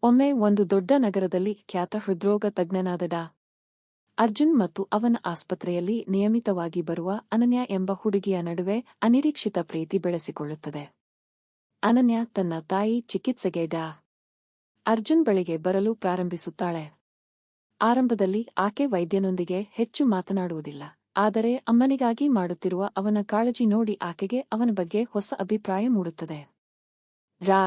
ಒಮ್ಮೆ ಒಂದು ದೊಡ್ಡ ನಗರದಲ್ಲಿ ಖ್ಯಾತ ಹೃದ್ರೋಗ ತಜ್ಞನಾದ ಡಾ. ಅರ್ಜುನ್ ಮತ್ತು ಅವನ ಆಸ್ಪತ್ರೆಯಲ್ಲಿ ನಿಯಮಿತವಾಗಿ ಬರುವ ಅನನ್ಯ ಎಂಬ ಹುಡುಗಿಯ ನಡುವೆ ಅನಿರೀಕ್ಷಿತ ಪ್ರೀತಿ ಬೆಳೆಸಿಕೊಳ್ಳುತ್ತದೆ. ಅನನ್ಯ ತನ್ನ ತಾಯಿ ಚಿಕಿತ್ಸೆಗೆ ಡಾ. ಅರ್ಜುನ್ ಬಳಿಗೆ ಬರಲು ಪ್ರಾರಂಭಿಸುತ್ತಾಳೆ. ಆರಂಭದಲ್ಲಿ ಆಕೆ ವೈದ್ಯನೊಂದಿಗೆ ಹೆಚ್ಚು ಮಾತನಾಡುವುದಿಲ್ಲ. ಆದರೆ ಅಮ್ಮನಿಗಾಗಿ ಮಾಡುತ್ತಿರುವ ಅವನ ಕಾಳಜಿ ನೋಡಿ ಆಕೆಗೆ ಅವನ ಬಗ್ಗೆ ಹೊಸ ಅಭಿಪ್ರಾಯ ಮೂಡುತ್ತದೆ. ಡಾ.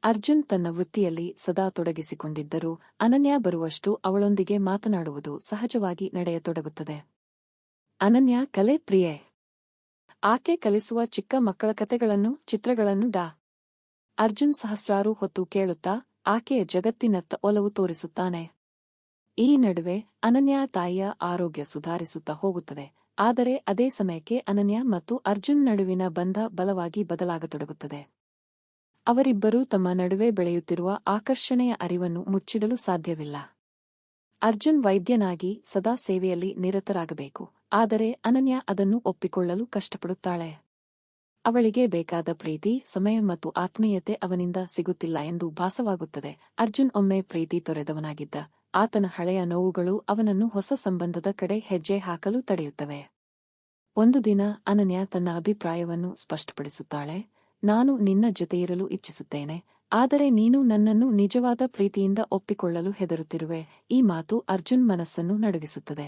ಅರ್ಜುನ್ ತನ್ನ ವೃತ್ತಿಯಲ್ಲಿ ಸದಾ ತೊಡಗಿಸಿಕೊಂಡಿದ್ದರೂ ಅನನ್ಯ ಬರುವಷ್ಟು ಅವಳೊಂದಿಗೆ ಮಾತನಾಡುವುದು ಸಹಜವಾಗಿ ನಡೆಯತೊಡಗುತ್ತದೆ. ಅನನ್ಯ ಕಲೆ ಪ್ರಿಯೆ. ಆಕೆ ಕಲಿಸುವ ಚಿಕ್ಕ ಮಕ್ಕಳ ಕತೆಗಳನ್ನು, ಚಿತ್ರಗಳನ್ನು ಡಾ. ಅರ್ಜುನ್ ಸಹಸ್ರಾರು ಹೊತ್ತು ಕೇಳುತ್ತಾ ಆಕೆಯ ಜಗತ್ತಿನತ್ತ ಒಲವು ತೋರಿಸುತ್ತಾನೆ. ಈ ನಡುವೆ ಅನನ್ಯ ತಾಯಿಯ ಆರೋಗ್ಯ ಸುಧಾರಿಸುತ್ತಾ ಹೋಗುತ್ತದೆ. ಆದರೆ ಅದೇ ಸಮಯಕ್ಕೆ ಅನನ್ಯ ಮತ್ತು ಅರ್ಜುನ್ ನಡುವಿನ ಬಂಧ ಬಲವಾಗಿ ಬದಲಾಗತೊಡಗುತ್ತದೆ. ಅವರಿಬ್ಬರೂ ತಮ್ಮ ನಡುವೆ ಬೆಳೆಯುತ್ತಿರುವ ಆಕರ್ಷಣೆಯ ಅರಿವನ್ನು ಮುಚ್ಚಿಡಲು ಸಾಧ್ಯವಿಲ್ಲ. ಅರ್ಜುನ್ ವೈದ್ಯನಾಗಿ ಸದಾ ಸೇವೆಯಲ್ಲಿ ನಿರತರಾಗಬೇಕು. ಆದರೆ ಅನನ್ಯ ಅದನ್ನು ಒಪ್ಪಿಕೊಳ್ಳಲು ಕಷ್ಟಪಡುತ್ತಾಳೆ. ಅವಳಿಗೆ ಬೇಕಾದ ಪ್ರೀತಿ, ಸಮಯ ಮತ್ತು ಆತ್ಮೀಯತೆ ಅವನಿಂದ ಸಿಗುತ್ತಿಲ್ಲ ಎಂದು ಭಾಸವಾಗುತ್ತದೆ. ಅರ್ಜುನ್ ಒಮ್ಮೆ ಪ್ರೀತಿ ತೊರೆದವನಾಗಿದ್ದ. ಆತನ ಹಳೆಯ ನೋವುಗಳು ಅವನನ್ನು ಹೊಸ ಸಂಬಂಧದ ಕಡೆ ಹೆಜ್ಜೆ ಹಾಕಲು ತಡೆಯುತ್ತವೆ. ಒಂದು ದಿನ ಅನನ್ಯ ತನ್ನ ಅಭಿಪ್ರಾಯವನ್ನು ಸ್ಪಷ್ಟಪಡಿಸುತ್ತಾಳೆ. ನಾನು ನಿನ್ನ ಜೊತೆಯಿರಲು ಇಚ್ಛಿಸುತ್ತೇನೆ, ಆದರೆ ನೀನು ನನ್ನನ್ನು ನಿಜವಾದ ಪ್ರೀತಿಯಿಂದ ಒಪ್ಪಿಕೊಳ್ಳಲು ಹೆದರುತ್ತಿರುವೆ. ಈ ಮಾತು ಅರ್ಜುನ್ ಮನಸ್ಸನ್ನು ನಡುಗಿಸುತ್ತದೆ.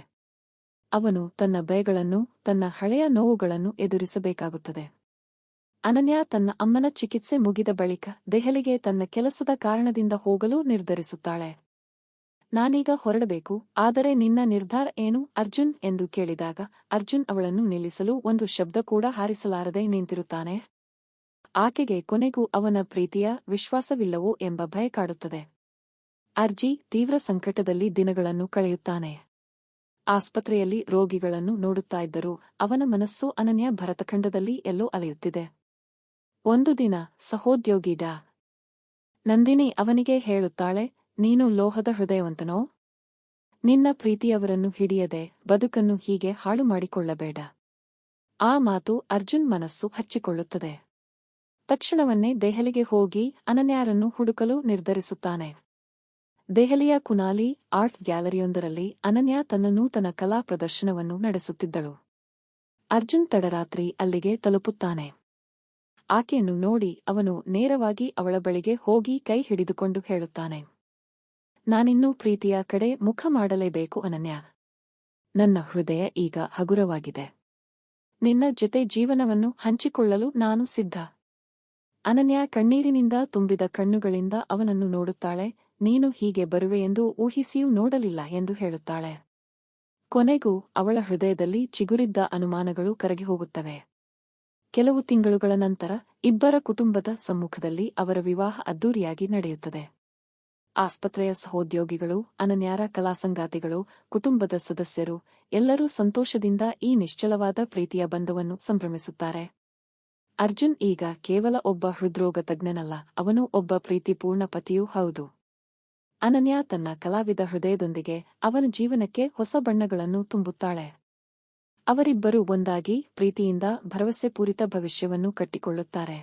ಅವನು ತನ್ನ ಭಯಗಳನ್ನು, ತನ್ನ ಹಳೆಯ ನೋವುಗಳನ್ನು ಎದುರಿಸಬೇಕಾಗುತ್ತದೆ. ಅನನ್ಯ ತನ್ನ ಅಮ್ಮನ ಚಿಕಿತ್ಸೆ ಮುಗಿದ ಬಳಿಕ ದೆಹಲಿಗೆ ತನ್ನ ಕೆಲಸದ ಕಾರಣದಿಂದ ಹೋಗಲು ನಿರ್ಧರಿಸುತ್ತಾಳೆ. ನಾನೀಗ ಹೊರಡಬೇಕು, ಆದರೆ ನಿನ್ನ ನಿರ್ಧಾರ ಏನು ಅರ್ಜುನ್ ಎಂದು ಕೇಳಿದಾಗ ಅರ್ಜುನ್ ಅವಳನ್ನು ನಿಲ್ಲಿಸಲು ಒಂದು ಶಬ್ದ ಕೂಡ ಹಾರಿಸಲಾರದೆ ನಿಂತಿರುತ್ತಾನೆ. ಆಕೆಗೆ ಕೊನೆಗೂ ಅವನ ಪ್ರೀತಿಯ ವಿಶ್ವಾಸವಿಲ್ಲವೋ ಎಂಬ ಭಯ ಕಾಡುತ್ತದೆ. ಅರ್ಜಿ ತೀವ್ರ ಸಂಕಟದಲ್ಲಿ ದಿನಗಳನ್ನು ಕಳೆಯುತ್ತಾನೆ. ಆಸ್ಪತ್ರೆಯಲ್ಲಿ ರೋಗಿಗಳನ್ನು ನೋಡುತ್ತಾ ಇದ್ದರೂ ಅವನ ಮನಸ್ಸು ಅನನ್ಯ ಭರತಖಂಡದಲ್ಲಿ ಎಲ್ಲೋ ಅಲೆಯುತ್ತಿದೆ. ಒಂದು ದಿನ ಸಹೋದ್ಯೋಗಿ ಡಾ. ನಂದಿನಿ ಅವನಿಗೆ ಹೇಳುತ್ತಾಳೆ, ನೀನು ಲೋಹದ ಹೃದಯವಂತನೋ? ನಿನ್ನ ಪ್ರೀತಿಯವರನ್ನು ಹಿಡಿಯದೆ ಬದುಕನ್ನು ಹೀಗೆ ಹಾಳು ಮಾಡಿಕೊಳ್ಳಬೇಡ. ಆ ಮಾತು ಅರ್ಜುನ್ ಮನಸ್ಸು ಹಚ್ಚಿಕೊಳ್ಳುತ್ತದೆ. ತಕ್ಷಣವನ್ನೇ ದೆಹಲಿಗೆ ಹೋಗಿ ಅನನ್ಯರನ್ನು ಹುಡುಕಲು ನಿರ್ಧರಿಸುತ್ತಾನೆ. ದೆಹಲಿಯ ಕುನಾಲಿ ಆರ್ಟ್ ಗ್ಯಾಲರಿಯೊಂದರಲ್ಲಿ ಅನನ್ಯ ತನ್ನ ನೂತನ ಕಲಾ ಪ್ರದರ್ಶನವನ್ನು ನಡೆಸುತ್ತಿದ್ದಳು. ಅರ್ಜುನ್ ತಡರಾತ್ರಿ ಅಲ್ಲಿಗೆ ತಲುಪುತ್ತಾನೆ. ಆಕೆಯನ್ನು ನೋಡಿ ಅವನು ನೇರವಾಗಿ ಅವಳ ಬಳಿಗೆ ಹೋಗಿ ಕೈ ಹಿಡಿದುಕೊಂಡು ಹೇಳುತ್ತಾನೆ, ನಾನಿನ್ನೂ ಪ್ರೀತಿಯ ಕಡೆ ಮುಖ ಮಾಡಲೇಬೇಕು ಅನನ್ಯ. ನನ್ನ ಹೃದಯ ಈಗ ಹಗುರವಾಗಿದೆ. ನಿನ್ನ ಜೊತೆ ಜೀವನವನ್ನು ಹಂಚಿಕೊಳ್ಳಲು ನಾನು ಸಿದ್ಧ. ಅನನ್ಯ ಕಣ್ಣೀರಿನಿಂದ ತುಂಬಿದ ಕಣ್ಣುಗಳಿಂದ ಅವನನ್ನು ನೋಡುತ್ತಾಳೆ. ನೀನು ಹೀಗೆ ಬರುವೆಯೆಂದು ಊಹಿಸಿಯೂ ನೋಡಲಿಲ್ಲ ಎಂದು ಹೇಳುತ್ತಾಳೆ. ಕೊನೆಗೂ ಅವಳ ಹೃದಯದಲ್ಲಿ ಚಿಗುರಿದ್ದ ಅನುಮಾನಗಳು ಕರಗಿ ಹೋಗುತ್ತವೆ. ಕೆಲವು ತಿಂಗಳುಗಳ ನಂತರ ಇಬ್ಬರ ಕುಟುಂಬದ ಸಮ್ಮುಖದಲ್ಲಿ ಅವರ ವಿವಾಹ ಅದ್ದೂರಿಯಾಗಿ ನಡೆಯುತ್ತದೆ. ಆಸ್ಪತ್ರೆಯ ಸಹೋದ್ಯೋಗಿಗಳು, ಅನನ್ಯರ ಕಲಾಸಂಗಾತಿಗಳು, ಕುಟುಂಬದ ಸದಸ್ಯರು ಎಲ್ಲರೂ ಸಂತೋಷದಿಂದ ಈ ನಿಶ್ಚಲವಾದ ಪ್ರೀತಿಯ ಬಂಧವನ್ನು ಸಂಭ್ರಮಿಸುತ್ತಾರೆ. ಅರ್ಜುನ್ ಈಗ ಕೇವಲ ಒಬ್ಬ ಹೃದ್ರೋಗ ತಜ್ಞನಲ್ಲ, ಅವನು ಒಬ್ಬ ಪ್ರೀತಿಪೂರ್ಣ ಪತಿಯೂ ಹೌದು. ಅನನ್ಯ ತನ್ನ ಕಲಾವಿದ ಹೃದಯದೊಂದಿಗೆ ಅವನ ಜೀವನಕ್ಕೆ ಹೊಸ ಬಣ್ಣಗಳನ್ನು ತುಂಬುತ್ತಾಳೆ. ಅವರಿಬ್ಬರೂ ಒಂದಾಗಿ ಪ್ರೀತಿಯಿಂದ ಭರವಸೆಪೂರಿತ ಭವಿಷ್ಯವನ್ನು ಕಟ್ಟಿಕೊಳ್ಳುತ್ತಾರೆ.